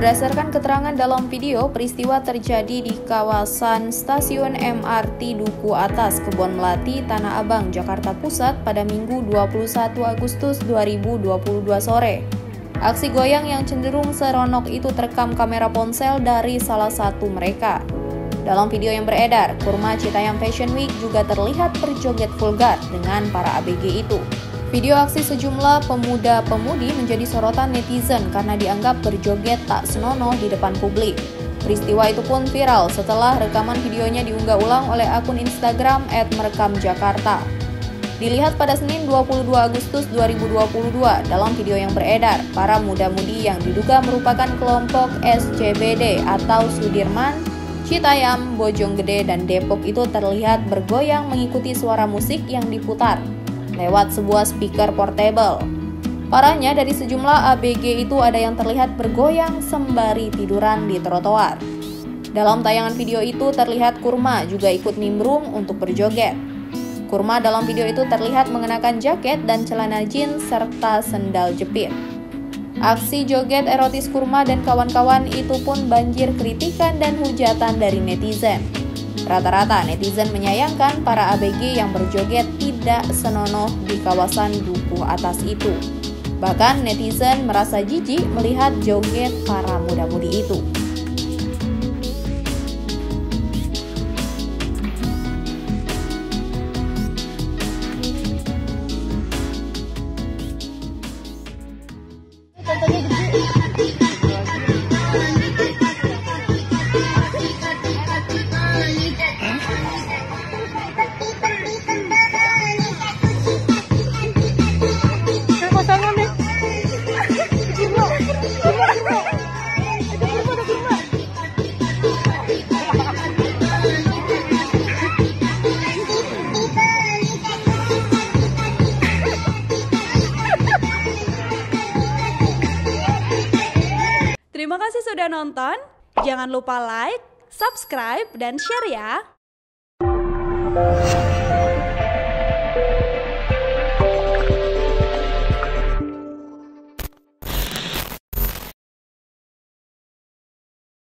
Berdasarkan keterangan dalam video, peristiwa terjadi di kawasan stasiun MRT Duku Atas, Kebon Melati, Tanah Abang, Jakarta Pusat pada Minggu 21 Agustus 2022 sore. Aksi goyang yang cenderung seronok itu terekam kamera ponsel dari salah satu mereka. Dalam video yang beredar, Kurma Citayam Fashion Week juga terlihat berjoget vulgar dengan para ABG itu. Video aksi sejumlah pemuda-pemudi menjadi sorotan netizen karena dianggap berjoget tak senonoh di depan publik. Peristiwa itu pun viral setelah rekaman videonya diunggah ulang oleh akun Instagram @merekamjakarta. Dilihat pada Senin 22 Agustus 2022, dalam video yang beredar, para muda-mudi yang diduga merupakan kelompok SCBD atau Sudirman, Citayam, Bojonggede, dan Depok itu terlihat bergoyang mengikuti suara musik yang diputar lewat sebuah speaker portable. Parahnya, dari sejumlah ABG itu ada yang terlihat bergoyang sembari tiduran di trotoar. Dalam tayangan video itu terlihat Kurma juga ikut nimbrung untuk berjoget. Kurma dalam video itu terlihat mengenakan jaket dan celana jeans serta sendal jepit. Aksi joget erotis Kurma dan kawan-kawan itu pun banjir kritikan dan hujatan dari netizen. Rata-rata netizen menyayangkan para ABG yang berjoget tidak senonoh di kawasan Duku Atas itu. Bahkan netizen merasa jijik melihat joget para muda-mudi itu. Terima kasih sudah nonton. Jangan lupa like, subscribe, dan share ya.